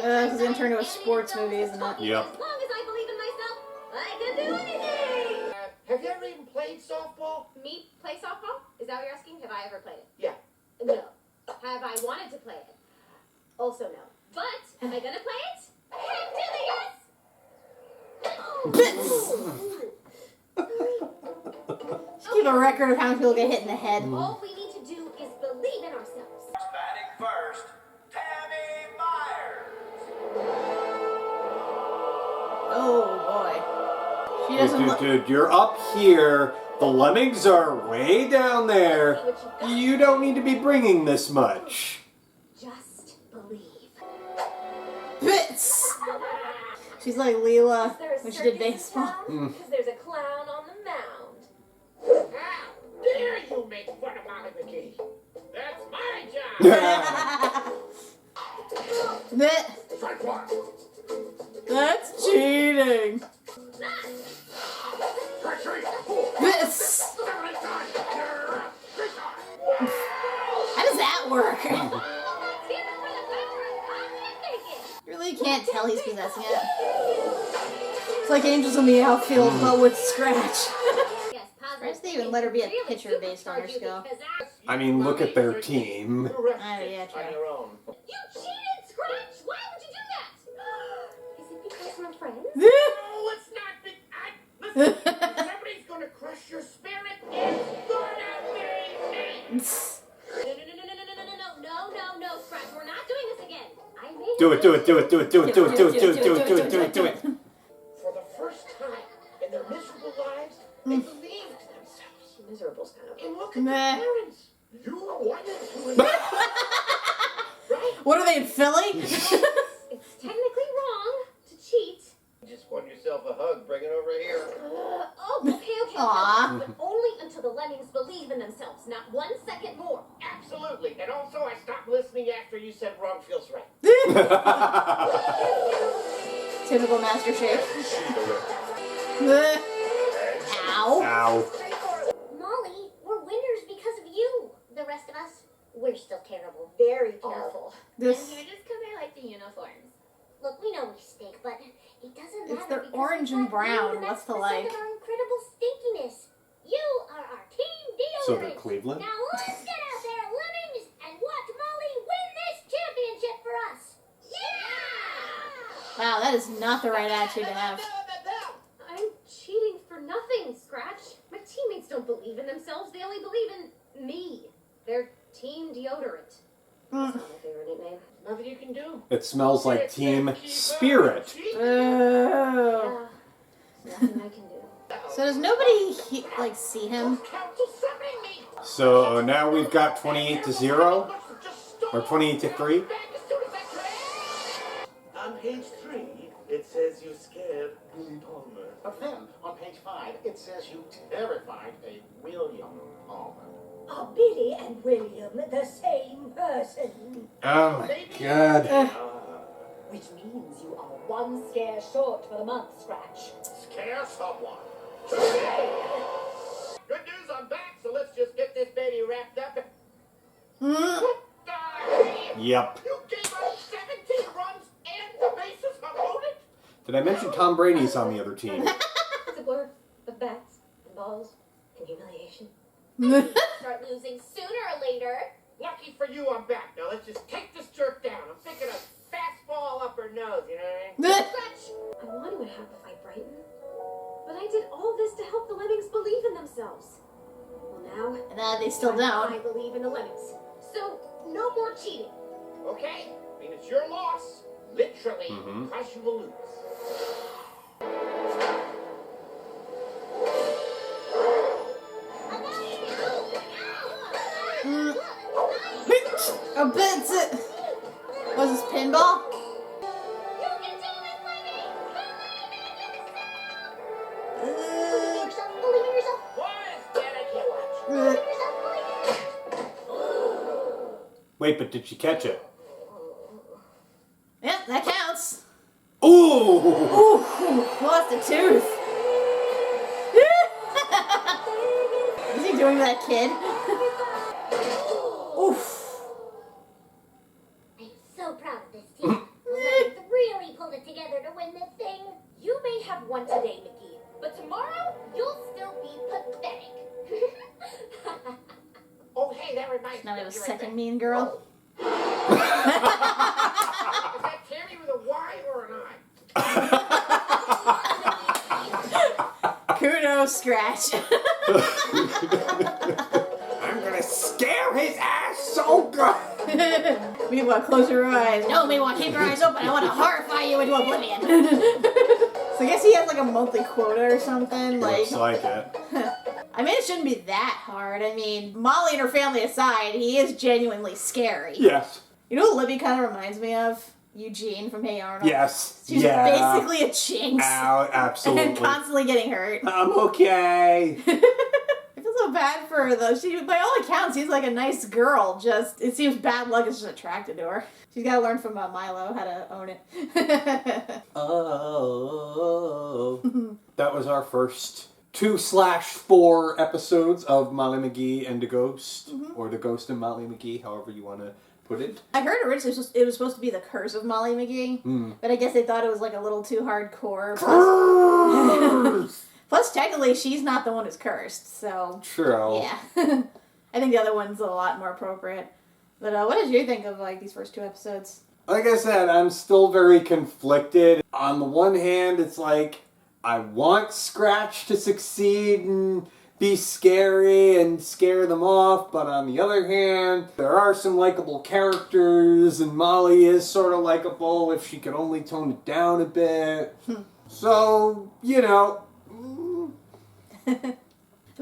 [SPEAKER 2] This is gonna turn into a sports movie, isn't it?
[SPEAKER 1] Yep.
[SPEAKER 5] As long as I believe in myself, I can do anything.
[SPEAKER 7] Have you ever even played softball?
[SPEAKER 5] Me play softball? Is that what you're asking? Have I ever played it?
[SPEAKER 7] Yeah.
[SPEAKER 5] No. Have I wanted to play it? Also no. But am I gonna play it? Heck to the yes!
[SPEAKER 2] Just keep a record of how many people get hit in the head.
[SPEAKER 5] All we need to do is believe in ourselves.
[SPEAKER 11] Batting first, Tammy Myers.
[SPEAKER 2] Oh boy. She doesn't look.
[SPEAKER 1] Dude, you're up here. The Lemmings are way down there. You don't need to be bringing this much.
[SPEAKER 5] Just believe.
[SPEAKER 2] Bits! She's like Leela when she did baseball.
[SPEAKER 5] Because there's a clown on the mound.
[SPEAKER 7] How dare you make fun of Molly McGee? That's my job.
[SPEAKER 2] Bit.
[SPEAKER 3] Strike one.
[SPEAKER 2] That's cheating.
[SPEAKER 3] Strike three.
[SPEAKER 2] Bits. How does that work? You really can't tell he's possessing it. It's like Angels in the Outfield, but with Scratch. Scratch didn't even let her be a pitcher based on her skill.
[SPEAKER 1] I mean, look at their team.
[SPEAKER 2] Oh, yeah, true.
[SPEAKER 7] On your own.
[SPEAKER 5] You cheated, Scratch! Why would you do that? Is it because we're friends?
[SPEAKER 7] No, it's not. Listen, if somebody's gonna crush your spirit, it's gonna be me.
[SPEAKER 5] No, Scratch, we're not doing this again. I made
[SPEAKER 1] Do it.
[SPEAKER 7] For the first time in their miserable lives, they believed themselves.
[SPEAKER 5] Miserable's kind of.
[SPEAKER 7] And look at
[SPEAKER 2] Meh.
[SPEAKER 7] their parents. You wanted to. Right?
[SPEAKER 2] What are they in Philly?
[SPEAKER 5] It's technically wrong to cheat.
[SPEAKER 7] Just want yourself a hug. Bring it over here.
[SPEAKER 5] Okay.
[SPEAKER 2] Aw.
[SPEAKER 5] But only until the Lemmings believe in themselves. Not 1 second more.
[SPEAKER 7] Absolutely. And also, I stopped listening after you said wrong feels right.
[SPEAKER 2] Typical Master Shake. Ow.
[SPEAKER 1] Ow.
[SPEAKER 5] Molly, we're winners because of you. The rest of us, we're still terrible. Very
[SPEAKER 2] Oh.
[SPEAKER 5] awful.
[SPEAKER 2] This.
[SPEAKER 5] I'm here just because I like the uniforms. Look, we know we stink, but it doesn't matter.
[SPEAKER 2] If they're
[SPEAKER 5] because
[SPEAKER 2] orange
[SPEAKER 5] we've
[SPEAKER 2] and
[SPEAKER 5] got you,
[SPEAKER 2] brown,
[SPEAKER 5] and
[SPEAKER 2] what's
[SPEAKER 5] that's
[SPEAKER 2] to
[SPEAKER 5] the
[SPEAKER 2] like?
[SPEAKER 5] second of our incredible stinkiness. You are our team deodorant.
[SPEAKER 1] So they're Cleveland?
[SPEAKER 5] Now let's get out there, Lemmings, and watch Molly win this championship for us. Yeah!
[SPEAKER 2] Wow, that is not the right attitude to have.
[SPEAKER 5] I'm cheating for nothing, Scratch. My teammates don't believe in themselves. They only believe in me. They're team deodorant.
[SPEAKER 9] That's not my favorite nickname.
[SPEAKER 7] Nothing you can do.
[SPEAKER 1] It smells like Team Spirit.
[SPEAKER 2] Oh.
[SPEAKER 9] Yeah, nothing I can do.
[SPEAKER 2] So does nobody see him?
[SPEAKER 1] So now we've got 28-0 or 28-3.
[SPEAKER 3] On page 3, it says you scared Billy Palmer.
[SPEAKER 12] But then, on page 5, it says you terrified a William Palmer.
[SPEAKER 4] Are Billy and William the same person?
[SPEAKER 1] Oh my god.
[SPEAKER 4] Which means you are one scare short for the month, Scratch.
[SPEAKER 3] Scare someone.
[SPEAKER 7] Good news, I'm back, so let's just get this baby wrapped up.
[SPEAKER 1] Yep.
[SPEAKER 7] You gave us 17 runs and the bases are loaded?
[SPEAKER 1] Did I mention Tom Brady's on the other team?
[SPEAKER 9] It's a blur of bats and balls and humiliation.
[SPEAKER 5] Start losing sooner or later.
[SPEAKER 7] Lucky for you, I'm back. Now let's just take this jerk down. I'm thinking a fastball up her nose, you know what I mean?
[SPEAKER 5] Scratch.
[SPEAKER 9] I want to happify Brighton, but I did all this to help the lemmings believe in themselves. Well, now
[SPEAKER 2] They still
[SPEAKER 9] I
[SPEAKER 2] don't.
[SPEAKER 9] believe in the lemmings.
[SPEAKER 5] So, no more cheating.
[SPEAKER 7] Okay? I mean, it's your loss. Literally, because you will lose.
[SPEAKER 2] A bit. Was this pinball?
[SPEAKER 5] You can do this, lady!
[SPEAKER 2] Uh,
[SPEAKER 5] Believe in yourself.
[SPEAKER 7] What? Dad, I can't watch.
[SPEAKER 2] uh,
[SPEAKER 1] Wait, but did she catch it?
[SPEAKER 2] yeah, that counts.
[SPEAKER 1] Ooh!
[SPEAKER 2] Ooh, lost a tooth. Is he doing that kid? Oof.
[SPEAKER 5] I'm so proud of this team. The ladies really pulled it together to win this thing. You may have won today, McGee, but tomorrow you'll still be pathetic.
[SPEAKER 7] Oh, hey, that reminds me.
[SPEAKER 2] Now we have a
[SPEAKER 7] Be right
[SPEAKER 2] second
[SPEAKER 7] back.
[SPEAKER 2] mean girl.
[SPEAKER 7] Is that Tammy with a Y or an I?
[SPEAKER 2] Kudos, Scratch.
[SPEAKER 1] I'm gonna scare his ass so good!
[SPEAKER 2] Meanwhile, close your eyes. No, meanwhile, keep your eyes open. I want to horrify you into oblivion. So I guess he has like a monthly quota or something.
[SPEAKER 1] Looks like it.
[SPEAKER 2] I mean, it shouldn't be that hard. I mean, Molly and her family aside, he is genuinely scary.
[SPEAKER 1] Yes.
[SPEAKER 2] You know what Libby kind of reminds me of? Eugene from Hey Arnold.
[SPEAKER 1] Yes.
[SPEAKER 2] She's basically a jinx.
[SPEAKER 1] Ow, absolutely.
[SPEAKER 2] And constantly getting hurt.
[SPEAKER 1] I'm okay.
[SPEAKER 2] I feel so bad for her, though. She, by all accounts, she's like a nice girl. Just, it seems bad luck is just attracted to her. She's got to learn from Milo how to own it.
[SPEAKER 1] Oh. That was our first 2/4 episodes of Molly McGee and the Ghost, or the Ghost and Molly McGee, however you want to put it.
[SPEAKER 2] I heard originally it was supposed to be the Curse of Molly McGee, but I guess they thought it was like a little too hardcore. Plus, technically, she's not the one who's cursed, so...
[SPEAKER 1] True.
[SPEAKER 2] Yeah. I think the other one's a lot more appropriate. But what did you think of, like, these first 2 episodes?
[SPEAKER 1] Like I said, I'm still very conflicted. On the one hand, it's like, I want Scratch to succeed and be scary and scare them off, but on the other hand, there are some likable characters, and Molly is sort of likable if she could only tone it down a bit. So, you know...
[SPEAKER 2] I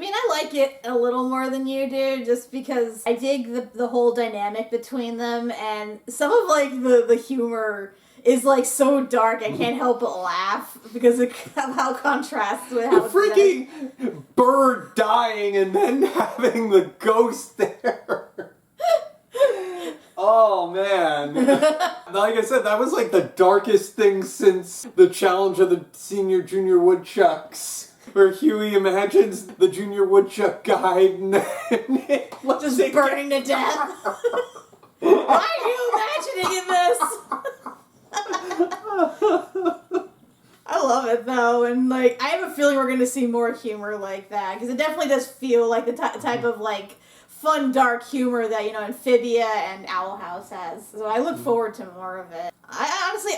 [SPEAKER 2] mean, I like it a little more than you do, just because I dig the whole dynamic between them, and some of, like, the humor is, like, so dark I can't help but laugh, because of how it contrasts with how
[SPEAKER 1] the freaking bird dying and then having the ghost there. Oh, man. Like I said, that was, like, the darkest thing since the challenge of the senior junior woodchucks. Where Huey imagines the junior woodchuck guide and
[SPEAKER 2] just burning to death. Why are you imagining this? I love it though, and like I have a feeling we're gonna see more humor like that because it definitely does feel like the type of like fun dark humor that Amphibia and Owl House has. So I look forward to more of it. I honestly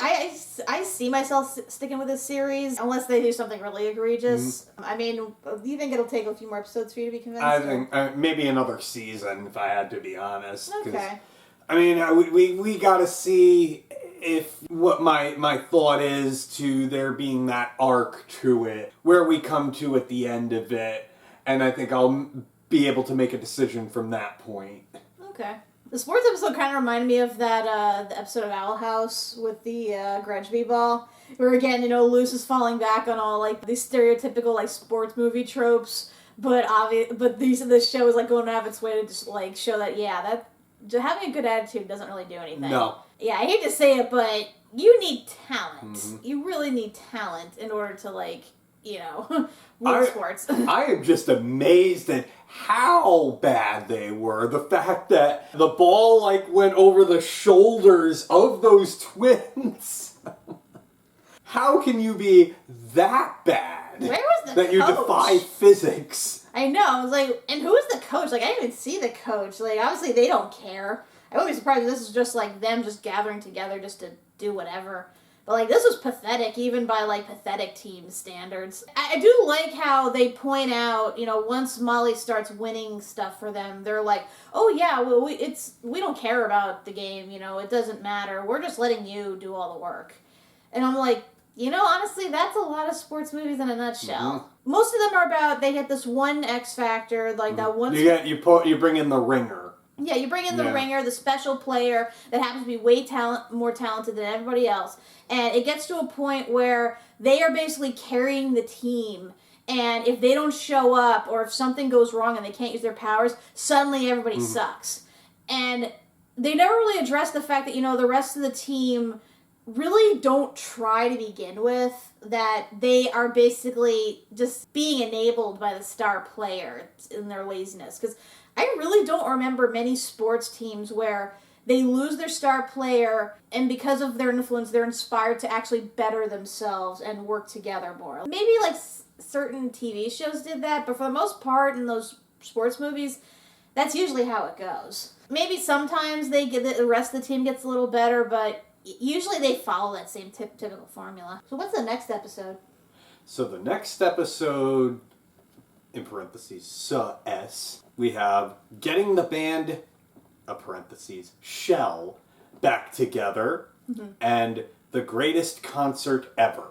[SPEAKER 2] see myself sticking with this series unless they do something really egregious. I mean, do you think it'll take a few more episodes for you to be convinced?
[SPEAKER 1] I think maybe another season if I had to be honest.
[SPEAKER 2] Okay.
[SPEAKER 1] I mean, we gotta see if what my thought is to there being that arc to it, where we come to at the end of it, and I think I'll be able to make a decision from that point.
[SPEAKER 2] Okay. The sports episode kind of reminded me of that the episode of Owl House with the Gretschby ball, where again, Luce is falling back on all like these stereotypical like sports movie tropes, but this show is like going out of its way to just like show that having a good attitude doesn't really do anything.
[SPEAKER 1] No.
[SPEAKER 2] Yeah, I hate to say it, but you need talent.
[SPEAKER 1] Mm-hmm.
[SPEAKER 2] You really need talent in order to like win sports.
[SPEAKER 1] I am just amazed at how bad they were. The fact that the ball like went over the shoulders of those twins. How can you be that bad?
[SPEAKER 2] Where was the
[SPEAKER 1] that
[SPEAKER 2] coach?
[SPEAKER 1] You defy physics?
[SPEAKER 2] I know. I was like, and who is the coach? Like, I didn't even see the coach. Like, obviously they don't care. I wouldn't be surprised if this is just like them just gathering together just to do whatever. But, like, this was pathetic, even by, like, pathetic team standards. I do like how they point out, once Molly starts winning stuff for them, they're like, oh, yeah, well, we don't care about the game, it doesn't matter. We're just letting you do all the work. And I'm like, honestly, that's a lot of sports movies in a nutshell. Mm-hmm. Most of them are about, they get this one X factor, like that one...
[SPEAKER 1] You bring in the ringer.
[SPEAKER 2] Yeah, you bring in the ringer, the special player that happens to be way more talented than everybody else. And it gets to a point where they are basically carrying the team. And if they don't show up, or if something goes wrong and they can't use their powers, suddenly everybody sucks. And they never really address the fact that, the rest of the team really don't try to begin with. That they are basically just being enabled by the star player in their laziness. Because I really don't remember many sports teams where they lose their star player, and because of their influence, they're inspired to actually better themselves and work together more. Maybe, like, certain TV shows did that, but for the most part, in those sports movies, that's usually how it goes. Maybe sometimes the rest of the team gets a little better, but usually they follow that same typical formula. So what's the next episode?
[SPEAKER 1] So the next episode, in parentheses, S, we have getting the band... Shell back together, and the greatest concert ever.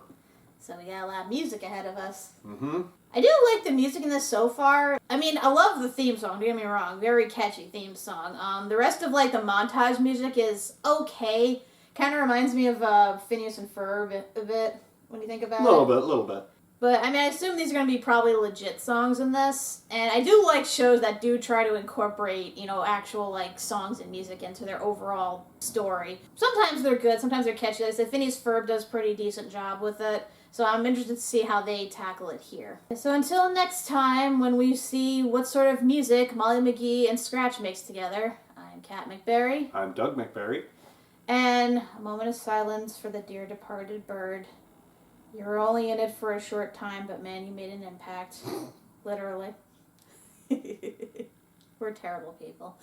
[SPEAKER 2] So we got a lot of music ahead of us.
[SPEAKER 1] Mm-hmm.
[SPEAKER 2] I do like the music in this so far. I mean, I love the theme song, don't get me wrong. Very catchy theme song. The rest of, like, the montage music is okay. Kind of reminds me of Phineas and Ferb a bit, when you think about it.
[SPEAKER 1] A little bit.
[SPEAKER 2] But, I mean, I assume these are going to be probably legit songs in this. And I do like shows that do try to incorporate, actual, like, songs and music into their overall story. Sometimes they're good, sometimes they're catchy. Like I said, Phineas Ferb does a pretty decent job with it. So I'm interested to see how they tackle it here. So until next time, when we see what sort of music Molly McGee and Scratch makes together, I'm Kat MacBerrie.
[SPEAKER 1] I'm Doug MacBerrie.
[SPEAKER 2] And a moment of silence for the dear departed bird. You were only in it for a short time, but man, you made an impact. Literally. We're terrible people.